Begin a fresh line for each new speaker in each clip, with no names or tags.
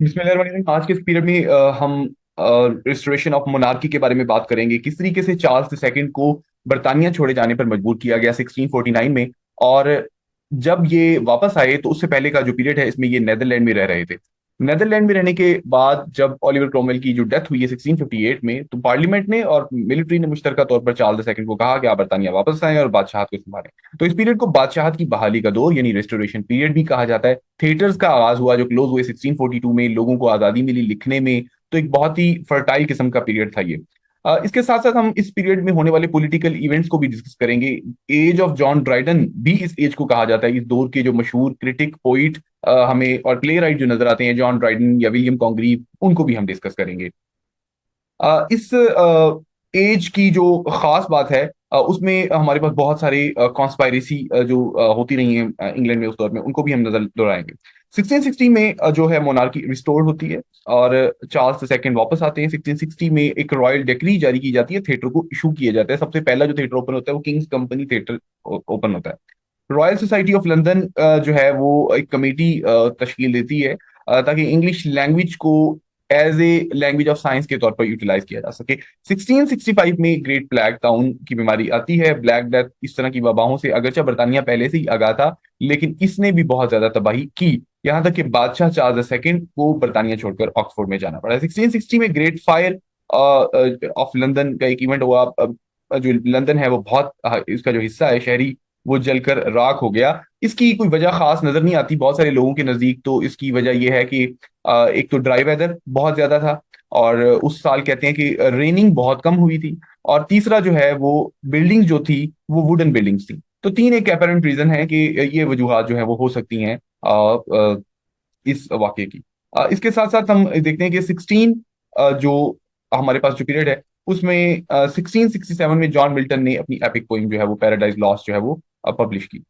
बिस्मिल्लाहिर्रहमानिर्रहीम। आज के इस पीरियड में हम रिस्टोरेशन ऑफ मोनार्की के बारे में बात करेंगे। किस तरीके से चार्ल्स सेकंड को बर्तानिया छोड़े जाने पर मजबूर किया गया 1649 में। और जब ये वापस आए तो उससे पहले का जो पीरियड है इसमें ये नेदरलैंड में रह रहे थे। नेदरलैंड में रहने के बाद जब ओलिवर क्रोमवेल की जो डेथ हुई है 1658 में, तो पार्लियामेंट ने और मिलिट्री ने मुश्तरका तौर पर चार्ल्स सेकंड को कहा कि आप बर्तानिया वापस आएं और बादशाहत को संभालें। तो इस पीरियड को बादशाहत की बहाली का दौर यानी रेस्टोरेशन पीरियड भी कहा जाता है। थिएटर्स का आगाज हुआ जो क्लोज हुए 1642 में, लोगों को आजादी मिली लिखने में। तो एक बहुत ही फर्टाइल किस्म का पीरियड था ये। इसके साथ साथ हम इस पीरियड में होने वाले पॉलिटिकल इवेंट्स को भी डिस्कस करेंगे। एज ऑफ जॉन ड्राइडन भी इस एज को कहा जाता है। इस दौर के जो मशहूर क्रिटिक, पोइट हमें और प्ले राइट जो नजर आते हैं, जॉन ड्राइडन या विलियम कॉन्ग्रीव, उनको भी हम डिस्कस करेंगे। इस एज की जो खास बात है, उसमें हमारे पास बहुत सारे कॉन्स्पायरेसी जो होती रही हैं इंग्लैंड में उस दौर में, उनको भी हम नजर दोहराएंगे। 1660 में जो है मोनार्की रिस्टोर होती है और चार्ल्स सेकंड वापस आते हैं। 1660 में एक रॉयल डिक्री जारी की जाती है, थिएटर को इशू किया जाता है। सबसे पहला जो थिएटर ओपन होता है वो किंग्स कंपनी थिएटर ओपन होता है। रॉयल सोसाइटी ऑफ लंदन जो है वो एक कमेटी तश्कील देती है ताकि इंग्लिश लैंग्वेज को as a language of science के तौर पर यूटिलाइज किया जा सके। 1665 में ग्रेट ब्लैक टाउन की बीमारी आती है, ब्लैक डेथ। इस तरह की वबाहों से अगरचे बर्तानिया पहले से ही आगाह था, लेकिन इसने भी बहुत ज्यादा तबाही की, यहाँ तक कि बादशाह चार्ल्स सेकंड को बर्तानिया छोड़कर ऑक्सफोर्ड में जाना पड़ा। 1660 में ग्रेट फायर ऑफ लंदन का एक इवेंट हुआ। जो लंदन है वो बहुत इसका जो हिस्सा है शहरी, वो जलकर राख हो गया। इसकी कोई वजह खास नजर नहीं आती बहुत सारे लोगों के नजदीक। तो इसकी वजह यह है कि एक तो ड्राई वेदर बहुत ज्यादा था, और उस साल कहते हैं कि रेनिंग बहुत कम हुई थी। और तीसरा जो है वो बिल्डिंग जो थी वो वुडन बिल्डिंग्स थी। तो तीन एक अपेरेंट रीजन है कि ये वजूहत जो है वो हो सकती हैं इस वाक्य की। इसके साथ साथ हम देखते हैं कि 16 जो हमारे पास जो पीरियड है उसमें 1667 में जॉन मिल्टन ने अपनी एपिक पोइम जो है वो पैराडाइज लॉस्ट जो है वो पब्लिश की।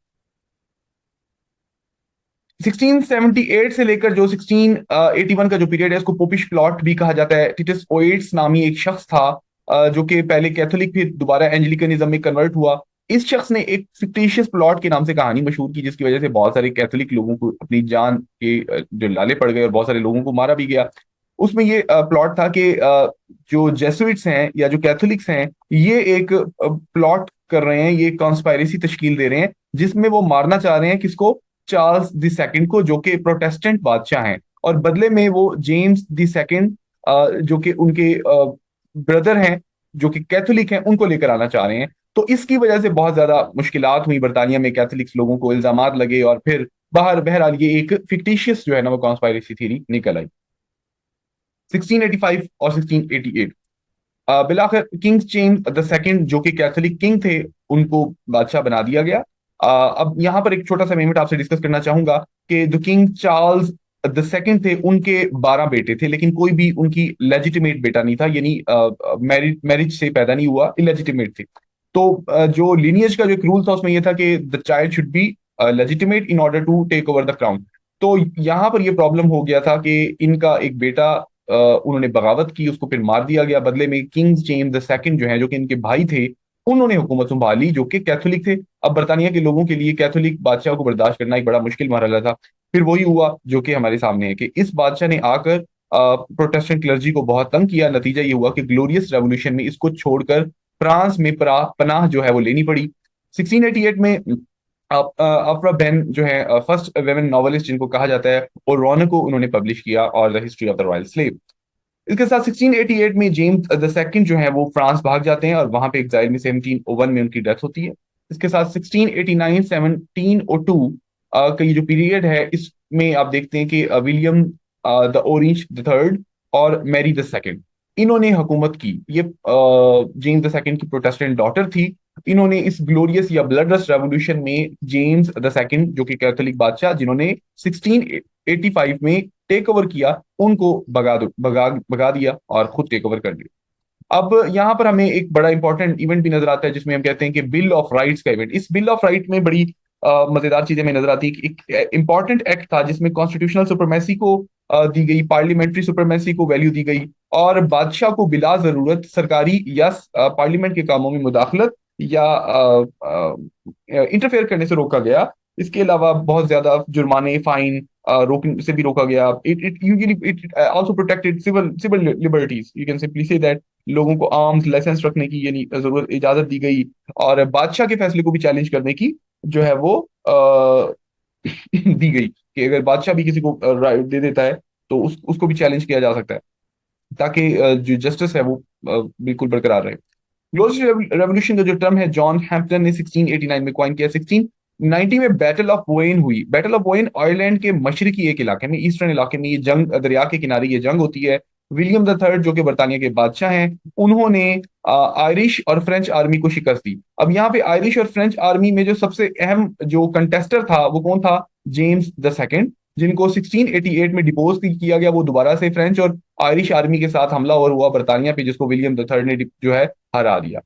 1678 से लेकर जो 1681 का जो पीरियड है उसको पोपिश प्लॉट भी कहा जाता है। टिटस ओएट्स नामी एक शख्स था जो कि पहले कैथोलिक फिर दोबारा एंग्लिकनिज्म में कन्वर्ट हुआ। इस शख्स ने एक फिक्टिशियस प्लॉट के नाम से कहानी मशहूर की, जिसकी वजह से बहुत सारे कैथोलिक लोगों को अपनी जान के जो लाले पड़ गए और बहुत सारे लोगों को मारा भी गया। उसमें ये प्लॉट था कि जो जेसुइट्स हैं या जो कैथोलिक्स हैं, ये एक प्लॉट कर रहे हैं, ये कॉन्स्पायरेसी तश्कील दे रहे हैं जिसमें वो मारना चाह रहे हैं किसको? चार्ल्स द सेकंड को, जो कि प्रोटेस्टेंट बादशाह हैं। और बदले में वो जेम्स द सेकंड जो कि उनके ब्रदर हैं, जो कि कैथोलिक हैं, उनको लेकर आना चाह रहे हैं। तो इसकी वजह से बहुत ज्यादा मुश्किलात हुई बर्तानिया में, कैथोलिक्स लोगों को इल्जामात लगे और फिर बाहर बहरहाल ये एक फिक्टिशियस जो है ना वो कॉन्स्पायरेसी थ्योरी निकल आई। 1685 और 1688 बिलाखिर किंग जेम्स द सेकंड जो कि कैथोलिक किंग थे, उनको बादशाह बना दिया गया। अब यहाँ पर एक छोटा सा मोमेंट आपसे डिस्कस करना चाहूंगा कि जो किंग चार्ल्स द सेकंड थे उनके 12 बेटे थे, लेकिन कोई भी उनकी लेजिटिमेट बेटा नहीं था, यानी मैरिज से पैदा नहीं हुआ, इलेजिटिमेट थे। तो जो लिनियज का जो एक रूल था उसमें यह था कि the child should be legitimate in order to take over the crown. तो यहाँ पर यह प्रॉब्लम हो गया था कि इनका एक बेटा उन्होंने बगावत की, उसको फिर मार दिया गया। बदले में किंग जेम्स द सेकंड जो है, जो कि इनके भाई थे, उन्होंने हुकूमत संभाली, जो कि कैथोलिक थे। अब बर्तानिया के लोगों के लिए कैथोलिक बादशाह को बर्दाश्त करना एक बड़ा मुश्किल मरहला था। फिर वही हुआ जो कि हमारे सामने है कि इस बादशाह ने आकर प्रोटेस्टेंट क्लर्जी को बहुत तंग किया। नतीजा ये हुआ कि ग्लोरियस रेवोल्यूशन में इसको छोड़कर फ्रांस में पनाह जो है वो लेनी पड़ी। 1688 में अफ्रा बेन जो है फर्स्ट वेमेन नॉवेलिस्ट जिनको कहा जाता है, और रौनक को उन्होंने पब्लिश किया, और the history of the royal slave. इसके साथ 1688 में जेम्स द सेकंड जो है वो फ्रांस भाग जाते हैं और वहां पे एग्जाइल में 1701 में उनकी डेथ होती है। इसके साथ 1689 1702 का ये जो पीरियड है, इसमें आप देखते हैं कि William the orange the third और मैरी द सेकंड, इन्होंने हुकूमत की। ये जेम्स द सेकंड की प्रोटेस्टेंट डॉटर थी। इन्होंने इस ग्लोरियस या ब्लडरस रेवोल्यूशन में जेम्स द सेकंड जो कि कैथोलिक बादशाह, जिन्होंने 1685 में टेक ओवर किया, उनको भगा दिया और खुद टेक ओवर कर लिया। अब यहाँ पर हमें एक बड़ा इंपॉर्टेंट इवेंट भी नजर आता है जिसमें हम कहते हैं कि बिल ऑफ राइट्स का इवेंट। इस बिल ऑफ राइट में बड़ी मजेदार चीजें हमें नजर आती है कि एक इंपॉर्टेंट एक्ट था जिसमें कॉन्स्टिट्यूशनल सुपरमेसी को दी गई, पार्लियामेंट्री सुपरमेसी को वैल्यू दी गई, और बादशाह को बिला जरूरत सरकारी या पार्लियामेंट के कामों में मुदाखलत या इंटरफेयर करने से रोका गया। इसके अलावा बहुत ज्यादा जुर्माने, फाइन रोक से भी रोका गया। It also protected civil civil liberties, you can simply say that. लोगों को आर्म्स लाइसेंस रखने की यानी जरूरत इजाजत दी गई, और बादशाह के फैसले को भी चैलेंज करने की जो है वो दी गई, कि अगर बादशाह भी किसी को राइट दे देता है तो उसको भी चैलेंज किया जा सकता है, ताकि जो जस्टिस है वो बिल्कुल बरकरार रहे। ग्लोरियस रेवोल्यूशन का जो टर्म है जॉन हैम्पटन ने 1689 में कॉइन किया। 1690 में बैटल ऑफ वेन हुई। बैटल ऑफ वेन आयरलैंड के मशरकी एक इलाके में, ईस्टर्न इलाके में, ये जंग दरिया के किनारे ये जंग होती है। विलियम द थर्ड जो कि बरतानिया के बादशाह हैं, उन्होंने आयरिश और फ्रेंच आर्मी को शिकस्त दी। अब यहाँ पे आयरिश और फ्रेंच आर्मी में जो सबसे अहम जो कंटेस्टर था वो कौन था? जेम्स द सेकंड, जिनको 1688 में डिपोज किया गया। वो दोबारा से फ्रेंच और आयरिश आर्मी के साथ हमला और हुआ बरतानिया पे, जिसको विलियम द थर्ड ने जो है हरा दिया।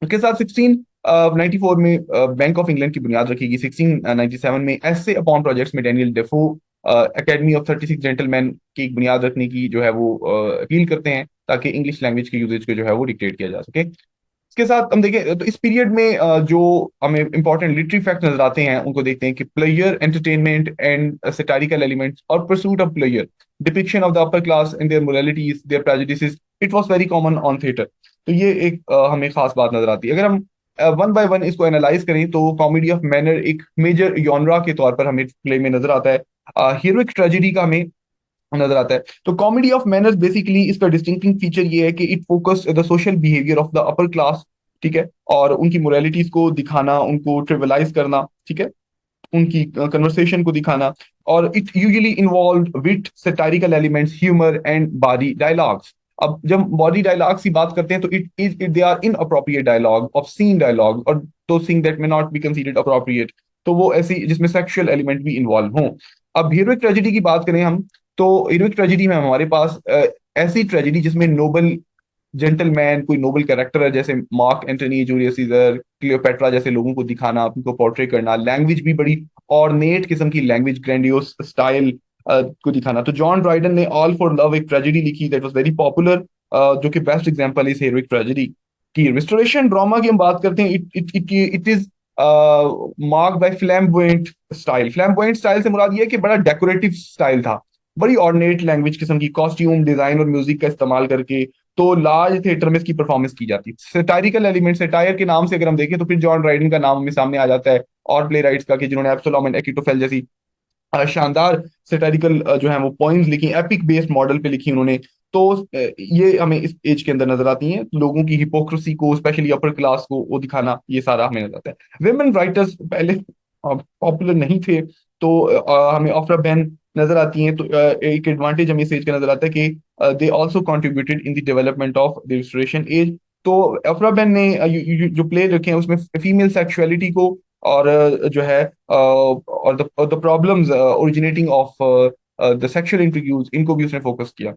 उसके साथ 1694 में बैंक ऑफ इंग्लैंड की बुनियाद रखी गई। 1697 में ऐसे अपॉन प्रोजेक्ट्स में Daniel Dafoe academy of 36 gentleman की एक बुनियाद रखने की जो है वो अपील करते हैं, ताकि इंग्लिश लैंग्वेज के यूजेज को जो है वो डिक्टेट किया जा सके। इसके साथ हम देखें तो इस पीरियड में जो हमें इंपॉर्टेंट लिटरी फैक्ट नजर आते हैं उनको देखते हैं, कि player entertainment and satirical elements और pursuit of player, depiction of the upper class in their moralities, their prejudices, it was very common on theatre. तो ये एक हमें खास बात नजर आती है। अगर हम वन बाय वन इसको एनालाइज करें तो कॉमेडी ऑफ मैनर एक मेजर यॉनरा के तौर पर हमें प्ले में नजर आता है। हीरोइक ट्रेजेडी का हमें नजर आता है। तो कॉमेडी ऑफ मैनर्स बेसिकली इसका डिस्टिंक्टिंग फीचर ये है कि it focus the social behaviour of the upper class, ठीक है, और उनकी मोरालिटीज को दिखाना, उनको ट्रिवलाइज करना, ठीक है, उनकी कन्वर्सेशन को दिखाना। और it usually involve wit, satirical elements, humour and bawdy dialogues. अब जब बॉडी डायलॉग्स की बात करते हैं तो it they are inappropriate dialogue, obscene dialogue, और दो thing that may not be considered appropriate, तो वो ऐसी जिसमें सेक्सुअल एलिमेंट भी इन्वॉल्व हों। अब हीरोइक ट्रेजेडी की बात करें हम, तो हीरोइक ट्रेजेडी में हमारे पास ऐसी ट्रेजेडी जिसमें नोबल जेंटलमैन, कोई नोबल कैरेक्टर है, जैसे mark Antony, Julius Caesar, Cleopatra जैसे लोगों को दिखाना, उनको पोर्ट्रे करना, लैंग्वेज भी बड़ी ऑर्नेट किस्म की लैंग्वेज, ग्रैंडियोस स्टाइल को दिखाना। तो जॉन ड्राइडन ने ऑल फॉर लव एक ट्रेजेडी लिखी दैट वाज वेरी पॉपुलर, जो कि बेस्ट एग्जांपल इस हीरोइक ट्रेजेडी की। रिस्टोरेशन ड्रामा की हम बात करते हैं, it is marked by flamboyant style. Flamboyant style से मुराद ये है कि बड़ा डेकोरेटिव स्टाइल था, बड़ी ऑर्नेट लैंग्वेज किस्म की, कॉस्ट्यूम डिजाइन और म्यूजिक का इस्तेमाल करके तो लार्ज थिएटर में इसकी परफॉर्मेंस की जाती है। सेटारिकल एलिमेंट, सेटायर के नाम से अगर हम देखें तो फिर जॉन ड्राइडन का नाम हमें सामने आ जाता है, और प्ले राइट्स का, कि जिन्होंने एब्सोलॉम एंड अकिटोफेल जैसी शानदार सेटारिकल जो है वो पोइम्स लिखी, एपिक बेस्ड मॉडल पे लिखी उन्होंने। तो ये हमें इस एज के अंदर नजर आती हैं, लोगों की हिपोक्रेसी को, स्पेशली अपर क्लास को वो दिखाना, ये सारा हमें नजर आता है। विमेन राइटर्स पहले पॉपुलर नहीं थे, तो हमें ऑफ्रा बैन नजर आती हैं। तो एक एडवांटेज हमें इस एज का नजर आता है कि they also contributed in the development of the restoration age. तो अफ्रा बैन ने जो प्ले रखे हैं उसमें फीमेल सेक्सुअलिटी को और जो है और the problems originating of the sexual interviews, इनको भी उसने फोकस किया।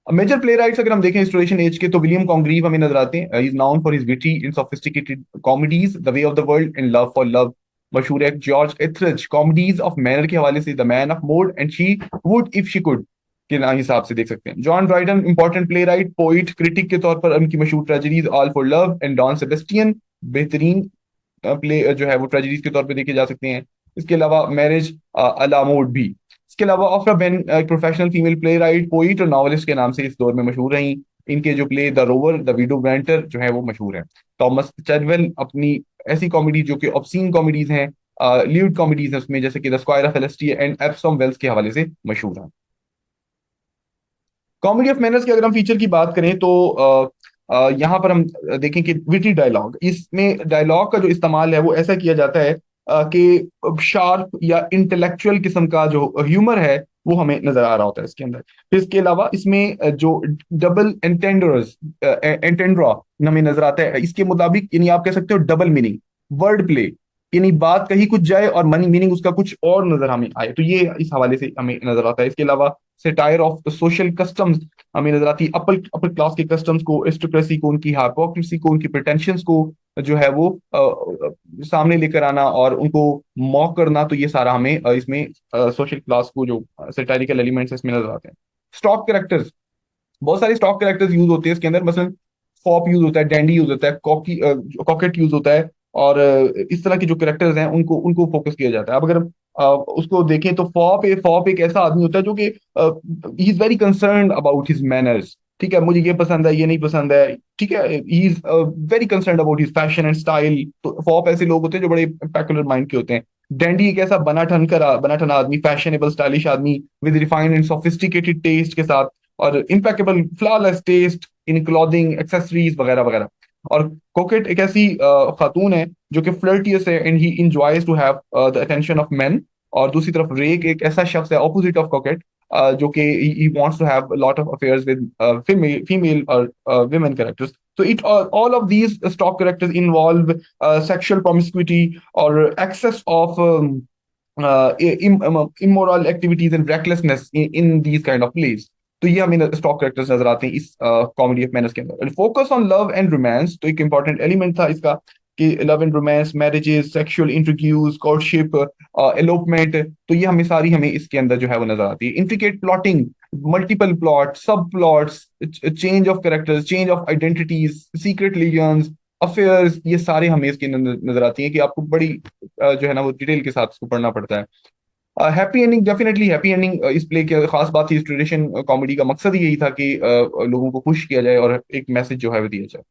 मेजर प्ले राइट्स अगर हम देखें रिस्टोरेशन एज के, तो विलियम कॉन्ग्रीव हमें नजर आते हैं। Is known for his witty in sophisticated comedies, the way of the world and love for love. मशहूर है। George Etherege comedies of manner के हवाले से the man of mode and she would if she could के ना हिसाब से देख सकते हैं। John Dryden important playwright, poet, critic के तौर पर उनकी मशहूर tragedies all for love and Don Sebastian बेहतरीन प्ले जो है वो ट्रेजेडीज के तौर पे देखे जा सकते हैं। इसके अलावा मैरिज अला मोड भी। इसके अलावा ऑफ्रा बेन एक professional female play right, poet और नॉवलिस्ट के नाम से इस दौर में मशहूर रही। इनके जो play the rover, the widow ranter जो है वो मशहूर है। थॉमस चैडवेल अपनी ऐसी कॉमेडी जो कि ऑब्सीन कॉमेडीज हैं, ल्यूड कॉमेडीज हैं उसमें, जैसे कि the Squire of Felicity and Epsom Wells के हवाले से मशहूर है। कॉमेडी ऑफ मैनर्स के अगर हम फीचर की बात करें तो यहाँ पर हम देखें कि विटी डायलॉग, इसमें डायलॉग का जो इस्तेमाल है वो ऐसा किया जाता है कि शार्प या इंटेलेक्चुअल किस्म का जो ह्यूमर है वो हमें नजर आ रहा होता है इसके अंदर। फिर इसके अलावा इसमें जो डबल एंटेंड्रा हमें नजर आता है, इसके मुताबिक यानी आप कह सकते हो डबल मीनिंग, वर्ड प्ले, यानी बात कहीं कुछ जाए और मनी मीनिंग उसका कुछ और नजर हमें आए, तो ये इस हवाले से हमें नजर आता है। इसके अलावा सेटायर ऑफ सोशल कस्टम्स हमें नजर आती है, अपर अपर क्लास के कस्टम्स को, एरिस्टोक्रेसी को, उनकी हाइपोक्रेसी को, उनकी प्रिटेंशंस को जो है वो सामने लेकर आना और उनको मॉक करना। तो ये सारा हमें इसमें सोशल क्लास को जो सेटारिकल एलिमेंट्स इसमें नजर आते हैं। स्टॉक कैरेक्टर्स, बहुत सारे स्टॉक कैरेक्टर्स यूज होते हैं इसके अंदर, मसलन फॉप यूज होता है, डैंडी यूज होता है, कॉकी कॉकेट यूज होता है, और इस तरह के जो कैरेक्टर्स हैं उनको उनको फोकस किया जाता है। अब अगर उसको देखें तो फॉप एक ऐसा आदमी होता है जो कि he is very concern about his manners. ठीक है, मुझे ये पसंद है, ये नहीं पसंद है। ठीक है, he is very concern about his fashion and style. तो फॉप ऐसे लोग होते हैं जो बड़े पैक्युलर माइंड के होते हैं। डैंडी एक ऐसा बना ठन आदमी, फैशनेबल स्टाइलिश आदमी with refined and sophisticated taste के साथ, और impeccable flawless taste in clothing, accessories वगैरह वगैरह। और कोकेट एक ऐसी खातून है जो कि फ्लर्टियस है and he enjoys to have the attention of men. और दूसरी तरफ रेक एक ऐसा शख्स है ऑपोजिट ऑफ कोकेट, जो कि he wants to have a lot of affairs with female or women characters. So it all of these stock characters involve sexual promiscuity or excess of immoral activities and recklessness in these kind of plays. तो ये हमें stock characters नजर आते हैं इस comedy of manners के अंदर। Focus on love and romance तो एक इंपॉर्टेंट एलिमेंट था इसका, कि love and romance, marriages, sexual intrigues, courtship, elopement, तो ये हमें इसके अंदर जो है वो नजर आती है। इंट्रिकेट प्लॉटिंग, मल्टीपल प्लॉट, सब plots, change of characters, change of identities, secret lesions, affairs, ये सारे हमें इसके अंदर नजर आती हैं कि आपको बड़ी जो है ना वो डिटेल के साथ इसको पढ़ना पड़ता है। Happy ending, definitely happy ending इस प्ले की खास बात थी। इस ट्रेडिशन कॉमेडी का मकसद ही यही था कि लोगों को खुश किया जाए और एक मैसेज जो है वो दिया जाए।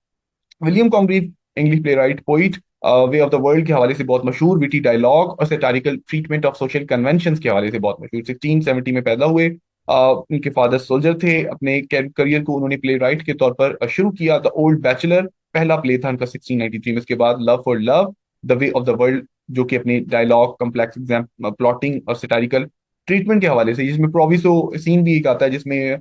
William Congreve, English play right, poet, way of the world के हवाले से बहुत मशहूर, विटी डायलॉग और सैटारिकल ट्रीटमेंट ऑफ सोशल कन्वेंशन के हवाले से बहुत मशहूर। 1670 में पैदा हुए। उनके फादर सोल्जर थे। अपने करियर को उन्होंने प्ले राइट के तौर पर शुरू किया। द ओल्ड बैचलर पहला प्ले था उनका 1693 में। इसके बाद love for love, the way of the world, जो कि अपने डायलॉग, कम्प्लेक्स एग्जाम, प्लॉटिंग और सैटारिकल ट्रीटमेंट के हवाले से, जिसमें प्रोविसो सीन भी एक आता है जिसमें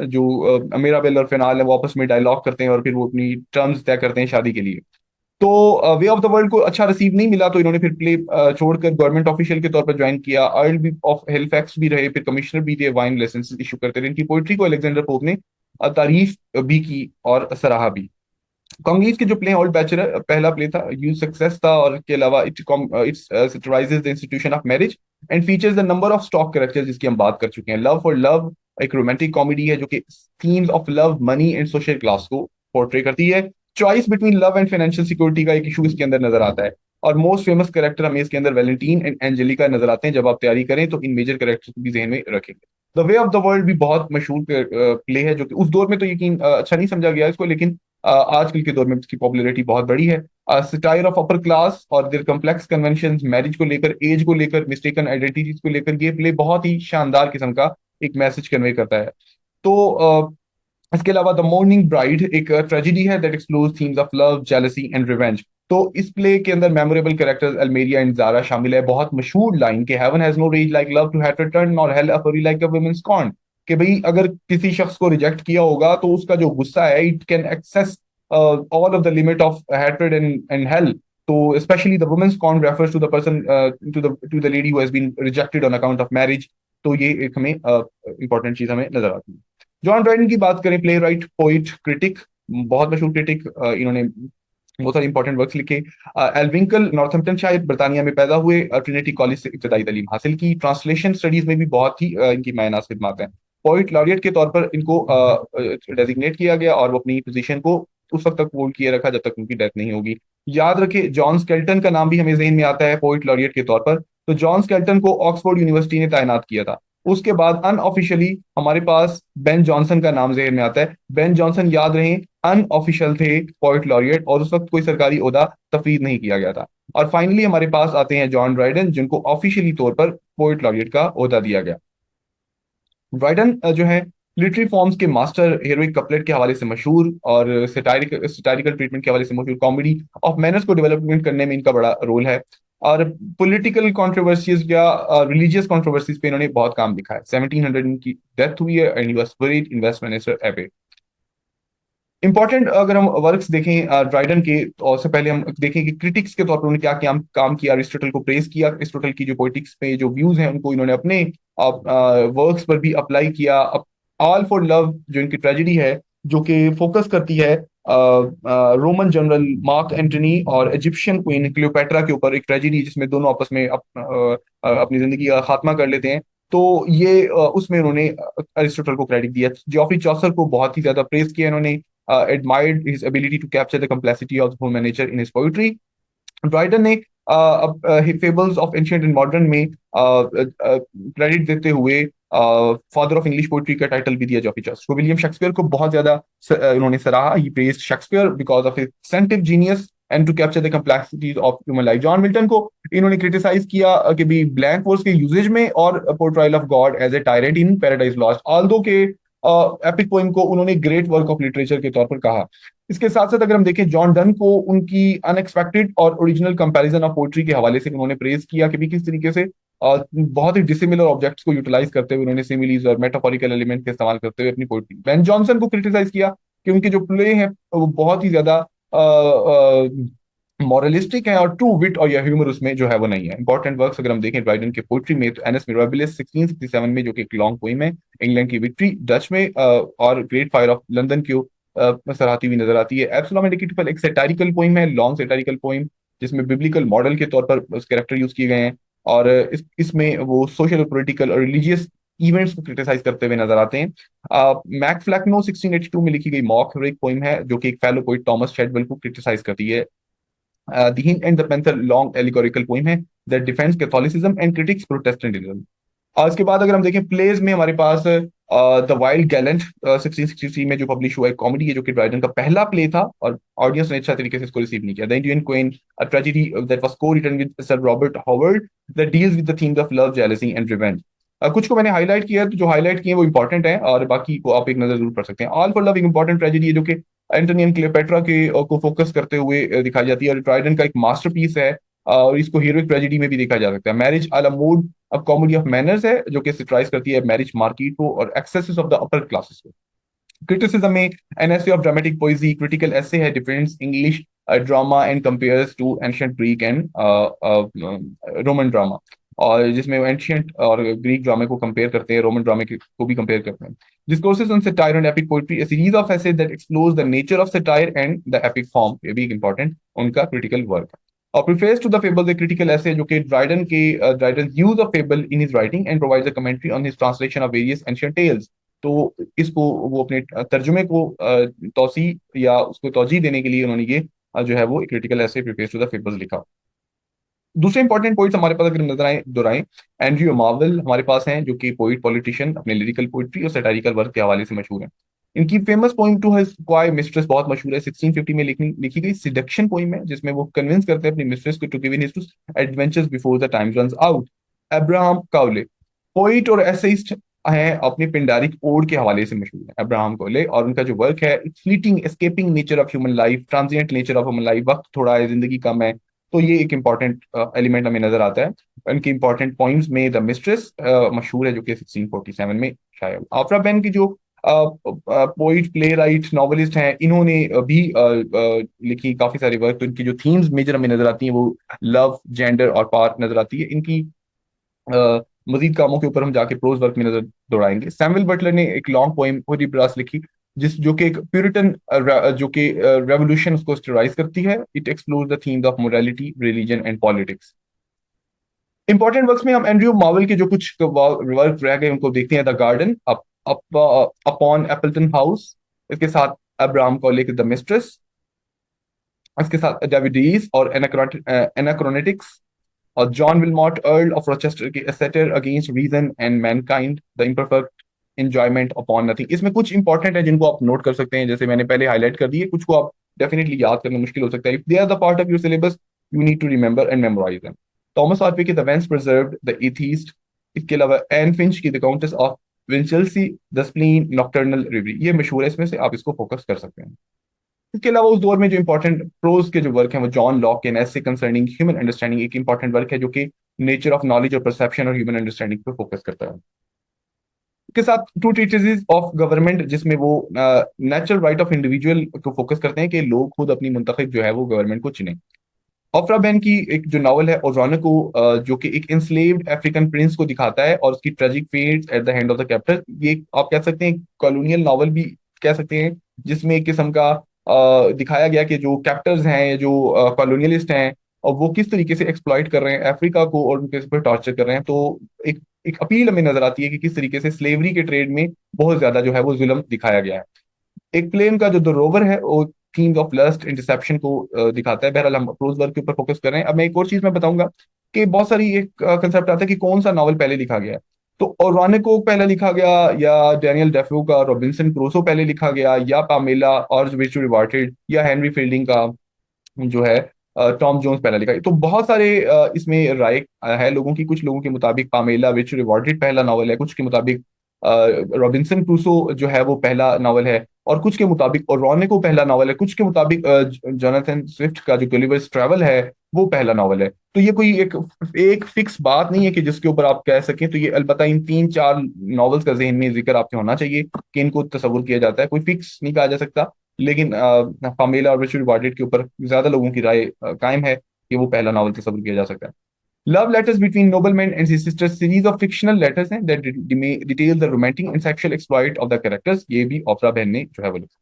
जो मिराबेल और फिनाल है वो आपस में डायलॉग करते हैं और फिर वो अपनी टर्म्स तय करते हैं शादी के लिए। तो वे ऑफ द वर्ल्ड को अच्छा रिसीव नहीं मिला, तो इन्होंने फिर प्ले छोड़कर गवर्नमेंट ऑफिशियल के तौर पर ज्वाइन किया। अर्ल भी ऑफ हेलिफैक्स भी रहे, फिर कमिश्नर भी थे, वाइन लाइसेंस इशू करते रहे। इनकी पोइट्री को अलेक्जेंडर पोप ने तारीफ भी की और सराहा भी। कांग्रेस के जो प्ले ओल्ड बैचलर पहला प्ले था, ह्यूज सक्सेस था, और इसके अलावा it's satirizes the institution of marriage and features the number of stock characters, जिसकी हम बात कर चुके हैं। लव फॉर लव एक रोमांटिक कॉमेडी है जो कि themes of love, money and social class को पोर्ट्रे करती है। Choice between love and financial security का एक इशू इसके अंदर नजर आता है। और मोस्ट फेमस कैरेक्टर हमें इसके अंदर वैलेंटीन एंड एंजेलिका नजर आते हैं। जब आप तैयारी करें तो इन मेजर कैरेक्टर्स को भी ज़हन में रखेंगे। The way of the world भी बहुत मशहूर प्ले है, जो कि उस दौर में तो यकीन अच्छा नहीं समझा गया इसको, लेकिन आजकल के दौर में इसकी पॉपुलैरिटी बहुत बड़ी है। सटायर ऑफ अपर क्लास और देयर कम्प्लेक्स कन्वेंशन, मैरिज को लेकर, एज को लेकर, मिस्टेकन आइडेंटिटीज को लेकर, ये प्ले बहुत ही शानदार किस्म का एक मैसेज कन्वे करता है। तो इसके अलावा द मॉर्निंग ब्राइड एक ट्रेजेडी है that explores themes of love, jealousy and revenge. तो इस प्ले के अंदर memorable characters Almeria and Zara शामिल है। बहुत मशहूर लाइन के heaven has no rage like love to हैव turned nor hell a fury like a women's scorn, कि भाई अगर किसी शख्स को रिजेक्ट किया होगा तो उसका जो गुस्सा है it can excess all of the limit of hatred and hell. तो specially the women's scorn refers to the person, to the lady who has been rejected on account of marriage. तो ये एक हमें इंपॉर्टेंट चीज हमें नजर आती है। जॉन ड्राइडन की बात करें, प्ले राइट, पोइट, क्रिटिक, बहुत मशहूर क्रिटिक, इन्होंने बहुत सारे इंपॉर्टेंट वर्क्स लिखे। एल्विंकल नॉर्थम्पटनशायर बर्तानिया में पैदा हुए। ट्रिनिटी कॉलेज से इब्तदाई तालीम हासिल की। ट्रांसलेशन स्टडीज में भी बहुत ही इनकी मायनास खिदमत हैं। पोइट लॉरियट के तौर पर इनको डेजिग्नेट किया गया और वो अपनी पोजीशन को उस वक्त तक होल्ड किए रखा जब तक उनकी डेथ नहीं होगी। याद रखें, जॉन स्केल्टन का नाम भी हमें जहन में आता है पोइट लॉरियट के तौर पर। तो जॉन स्केल्टन को ऑक्सफोर्ड यूनिवर्सिटी ने तैनात किया था। उसके बाद अनऑफिशियली हमारे पास बेन जॉनसन का नाम जहन में आता है। बेन जॉनसन, याद रहे, अनऑफिशियल थे पोइट लॉरियट और उस वक्त कोई सरकारी ओहदा तफवीज नहीं किया गया था। और फाइनली हमारे पास आते हैं जॉन ड्राइडन, जिनको ऑफिशियली तौर पर पोइट लॉरियट का ओहदा दिया गया। ड्राइडन जो है लिटरी फॉर्म्स के मास्टर, हेरोइक कपलेट के हवाले से मशहूर और सटायरिकल ट्रीटमेंट के हवाले से मशहूर, कॉमेडी ऑफ मैनर्स को डेवलपमेंट करने में इनका बड़ा रोल है। और पॉलिटिकल कंट्रोवर्सीज या रिलीजियस कंट्रोवर्सीज पे इन्होंने बहुत काम लिखा है। 1700 इनकी डेथ हुई है and he was buried in Westminster एबे। इंपॉर्टेंट अगर हम वर्क्स देखें ड्राइडन के, तो उससे पहले हम देखें कि क्रिटिक्स के तौर पर उन्होंने क्या क्या काम किया। अरिस्टोटल को प्रेस किया। अरिस्टोटल की जो पोलिटिक्स पे जो व्यूज हैं उनको इन्होंने अपने वर्क्स पर भी अप्लाई किया। ऑल फॉर लव जो इनकी ट्रेजेडी है, जो कि फोकस करती है रोमन जनरल मार्क एंटनी और इजिप्शियन क्वीन क्लियोपेट्रा के ऊपर, एक ट्रेजेडी जिसमें दोनों आपस में अपनी जिंदगी का खात्मा कर लेते हैं। तो ये उसमें उन्होंने अरिस्टोटल को क्रेडिट दिया। जॉफरी चौसर को बहुत ही ज्यादा प्रेस किया इन्होंने। admired his ability to capture the complexity of the human nature in his poetry. Dryden ने Fables of Ancient and Modern में क्रेडिट देते हुए फादर ऑफ इंग्लिश पोइट्री का टाइटल भी दिया जॉफी चॉस को। विलियम शेक्सपियर को बहुत ज्यादा उन्होंने सराहा। He praised Shakespeare because of his sensitive genius and to capture the complexities of human life. John Milton को इन्होंने क्रिटिसाइज किया कि भी ब्लैंक वर्स के यूजेज में और portrayal of God as a tyrant in Paradise Lost, although के epic poem को उन्होंने ग्रेट वर्क ऑफ लिटरेचर के तौर पर कहा। इसके साथ साथ अगर हम देखें जॉन डन को उनकी अनएक्सपेक्टेड और ओरिजिनल कंपैरिजन ऑफ पोइट्री के हवाले से उन्होंने प्रेज किया कि भी किस तरीके से बहुत ही डिसिमिलर ऑब्जेक्ट्स को यूटिलाइज करते हुए उन्होंने सिमिलीज और मेटाफोरिकल एलिमेंट का इस्तेमाल करते हुए अपनी पोइट्री। बेन जॉनसन को क्रिटिसाइज किया कि उनके जो प्ले हैं वो बहुत ही ज्यादा मॉरलिस्टिक है और ट्रू विट और या ह्यूमर उसमें जो है वो नहीं है। इंपॉर्टेंट वर्क्स अगर हम देखें ड्राइडन के पोइट्री में तो एनएस मिराबिलिस 1667 में जो कि एक लॉन्ग पोइम है, इंग्लैंड की विक्ट्री डच में, और ग्रेट फायर ऑफ लंदन की सराहती हुई नजर आती है। एब्सोलम एडिक्टिफल एक सेटारिकल पोइम है, लॉन्ग सेटारिकल पोइम जिसमें बिब्लिकल मॉडल के तौर पर उस कैरेक्टर यूज किए गए हैं और इसमें वो सोशल पॉलिटिकल और रिलीजियस इवेंट्स को क्रिटिसाइज करते हुए नजर आते हैं। मैक फ्लैकनो 1682 में लिखी गई मॉक हेरोइक पोइम है जो कि एक फेलो पोइट थॉमस शेडवेल को क्रिटिसाइज करती है। The Hind and the Panther long allegorical poem है that defends Catholicism and critiques Protestantism। और इसके बाद अगर हम देखें प्लेज में हमारे पास द वाइल्ड गैलेंट 1663 में जो पब्लिश हुआ है कॉमेडी है जो कि ड्राइडन का पहला प्ले था और ऑडियंस ने अच्छा तरीके से इसको रिसीव नहीं किया। The Indian Queen a tragedy that was co-written with Sir Robert Howard that deals with the themes of love, jealousy and revenge. कुछ को मैंने हाईलाइट किया तो जो हाईलाइट किए वो इंपॉर्टेंट है और बाकी को आप एक नजर जरूर पढ़ सकते हैं। ऑल फॉर लव एक इंपॉर्टेंट ट्रेजेडी है जो कि एंटोनी एंड क्लियोपेट्रा के को फोकस करते हुए दिखाई जाती है और ड्राइडन का एक मास्टरपीस है और इसको हीरोइक ट्रेजेडी में भी देखा जा सकता है। Marriage a la mode a comedy of manners है जो कि सिट्राइज करती है मैरिज मार्केट को और excesses of the upper classes को। क्रिटिसिज्म में an essay of dramatic poesy critical essay है difference English drama and compares to ancient Greek and Roman drama, और जिसमें एंशियंट और ग्रीक ड्रामे को कंपेयर करते हैं, रोमन ड्रामे को भी कंपेयर करते हैं। Discourses on satire and epic poetry, a series of essays that explores the nature of satire and the epic form, ये भी एक important उनका critical work है। और preface to the fable, the critical essay जो कि Dryden use of fable in his writing and provides a commentary on his translation of various ancient tales। तो इसको वो अपने तर्जुमे को तौसी या उसको तौजीह देने के लिए उन्होंने ये जो है वो क्रिटिकल ऐसे प्रिफेस टू द फेबल्स लिखा। दूसरे इंपॉर्टेंट पोइट्स हमारे पास अगर नजर आए दोहराएं, एंड्रयू मार्वेल हमारे पास हैं जो कि पोइट पॉलिटिशियन अपने लिरिकल पोइट्री और सैटारिकल वर्क के हवाले से मशहूर हैं। इनकी famous poem to his coy mistress बहुत मशहूर है, 1650 में लिखी गई सिडक्शन पोइम है जिसमें वो कन्विंस करते हैं अपनी मिस्ट्रेस को to give in his adventures before the time runs out. Abraham Cowley poet और एसेइस्ट हैं, अपनी पिंडारिक ओड के हवाले से मशहूर है अब्राहम कोले, और उनका जो वर्क है fleeting escaping nature of human life, transient nature of human life, वक्त थोड़ा है जिंदगी कम है, तो ये एक इंपॉर्टेंट एलिमेंट हमें नजर आता है। उनकी इंपॉर्टेंट पॉइंट्स में द मिस्ट्रेस मशहूर है जो कि 1647 में शायद। आफ्रा बेन की जो पोइट प्ले राइट नॉवलिस्ट हैं इन्होंने भी लिखी काफी सारे वर्क, तो इनकी जो थीम्स मेजर हमें नजर आती हैं वो लव, जेंडर और पार नजर आती है। इनकी मजीद कामों के ऊपर हम जाके प्रोज वर्क में नजर दौड़ाएंगे। सैमुअल बटलर ने एक लॉन्ग पोइम हुडिब्रास लिखी जो कि एक प्यूरिटन जो कि रेवोल्यूशन उसको स्टेराइज करती है। It explore the themes of morality, religion and politics. Important works में हम एंड्रयू मार्वेल के जो कुछ वर्क रह गए उनको देखते हैं। The garden upon Appleton house, इसके साथ अब्राहम कॉले द मिस्ट्रेस, इसके साथ डेविड रीस और एनाक्रोनेटिक्स, और John Wilmot Earl of Rochester की Satyr against Reason and Mankind, the Imperfect Enjoyment Upon Nothing. इसमें कुछ इंपॉर्टेंट है जिनको आप नोट कर सकते हैं, जैसे मैंने पहले हाईलाइट कर दिए, कुछ को आप डेफिनेटली याद करना मुश्किल हो सकता है। If they are the part of your syllabus you need to remember and memorize them. Thomas Harpe की the Venice Preserved, the Atheist, इसके अलावा एन फिंच की the Countess of Winchilsea, the Spleen, Nocturnal Reverie, ये मशहूर है, इसमें से आप इसको फोकस कर सकते हैं। इसके अलावा उस दौर में जो इंपॉर्टेंट प्रोज के जो वर्क हैं वो जॉन लॉक के an essay concerning human understanding, एक इंपॉर्टेंट वर्क है जो कि नेचर ऑफ नॉलेज और परसेप्शन और ह्यूमन अंडरस्टैंडिंग पे फोकस करता है। के साथ टू ट्रीटिसेस ऑफ गवर्नमेंट जिसमें वो नेचुरल राइट ऑफ इंडिविजुअल को फोकस करते हैं कि लोग खुद अपनी मुंतखब जो है वो गवर्नमेंट को चुने। ऑफ्रा बेन की एक जो नावल है ओज़ानको जो कि एक इंस्लेव्ड अफ्रीकन प्रिंस को दिखाता है और उसकी tragic fates at the hand of the captor, ये आप कह सकते हैं कॉलोनियल नावल भी कह सकते हैं, जिसमें एक किस्म का दिखाया गया कि जो कैप्टर्स हैं, जो कॉलोनियलिस्ट हैं, और वो किस तरीके से एक्सप्लॉइट कर रहे हैं अफ्रीका को और उनके ऊपर टॉर्चर कर रहे हैं। तो एक अपील हमें नजर आती है कि किस तरीके से स्लेवरी के ट्रेड में बहुत ज्यादा जो है वो जुल्म दिखाया गया है। एक प्लेन का जो द रोवर है वो थीम्स ऑफ लस्ट इंटरसेप्शन को दिखाता है। बहरहाल हम प्रोज वर्क के ऊपर फोकस कर रहे हैं। अब मैं एक और चीज मैं बताऊंगा कि बहुत सारी एक कंसेप्ट आता है कि कौन सा नॉवल पहले लिखा गया है। तो ओरानिको पहले लिखा गया, या डैनियल डेफो का रॉबिन्सन क्रूसो पहले लिखा गया, या पामेला और विच रिवार्टेड, या हेनरी फील्डिंग का जो है टॉम जोन्स पहला लिखा है। तो बहुत सारे इसमें राय है लोगों की। कुछ लोगों के मुताबिक पामेला विच रिवॉर्टेड पहला नावल है, कुछ के मुताबिक रॉबिन्सन क्रूसो जो है वो पहला नावल है, और कुछ के मुताबिक ओरोनिको पहला नावल है, कुछ के मुताबिक जोनाथन स्विफ्ट का जो गलिवर्स ट्रैवल है वो पहला नावल है। तो ये कोई एक फिक्स बात नहीं है कि जिसके ऊपर आप कह सकें। तो ये अलबत्ता इन 3-4 नॉवेल्स का जहन में जिक्र आपके होना चाहिए कि इनको तस्वुर किया जाता है। कोई फिक्स नहीं कहा जा सकता, लेकिन पामेला और रिचर्ड वार्डेट के ऊपर ज्यादा लोगों की राय कायम है कि वो पहला नावल तस्वुर किया जा सकता है। Love Letters between Nobleman and his Sister series of fictional letters हैं that detail the romantic and sexual exploit of the characters. ये भी ओपरा बहन ने जो है वो लिखा।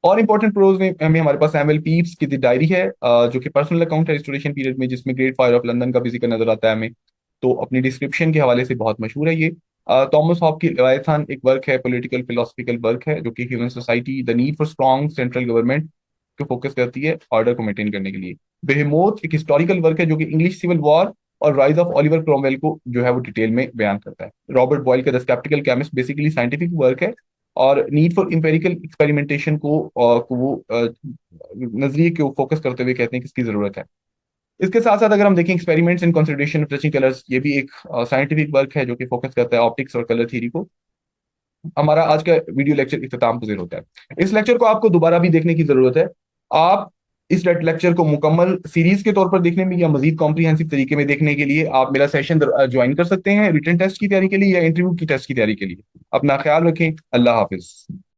और इंपॉर्टेंट प्रोज में हमारे पास सैमुअल पीप्स की द डायरी है, जो कि पर्सनल अकाउंट है रिस्टोरेशन पीरियड में, जिसमें ग्रेट फायर ऑफ लंदन का भी जिक्र नजर आता है हमें। तो अपनी डिस्क्रिप्शन के हवाले से बहुत मशहूर है ये। थॉमस हॉब की लेवियाथान एक वर्क है, पॉलिटिकल फिलोसफिकल वर्क है, जो कि human society the need for strong central government को फोकस करती है ऑर्डर को मेंटेन करने के लिए। बेहेमोथ एक हिस्टोरिकल वर्क है जो कि इंग्लिश सिविल वॉर और राइज ऑफ ओलिवर क्रोमवेल को जो है वो डिटेल में बयान करता है। रॉबर्ट बॉयल का the sceptical chemist basically scientific work है, और नीड फॉर इंपेरिकल एक्सपेरिमेंटेशन को वो नजरिए को फोकस करते हुए कहते हैं कि इसकी जरूरत है। इसके साथ साथ अगर हम देखें experiments in consideration of touching colours, ये भी एक साइंटिफिक वर्क है जो कि फोकस करता है ऑप्टिक्स और कलर थ्योरी को। हमारा आज का वीडियो लेक्चर इख्तिताम पजीर होता है। इस लेक्चर को आपको दोबारा भी देखने की जरूरत है। आप इस लेक्चर को मुकम्मल सीरीज के तौर पर देखने में या मजीद कॉम्प्रिहेंसिव तरीके में देखने के लिए आप मेरा सेशन ज्वाइन कर सकते हैं रिटन टेस्ट की तैयारी के लिए या इंटरव्यू की टेस्ट की तैयारी के लिए। अपना ख्याल रखें। अल्लाह हाफिज।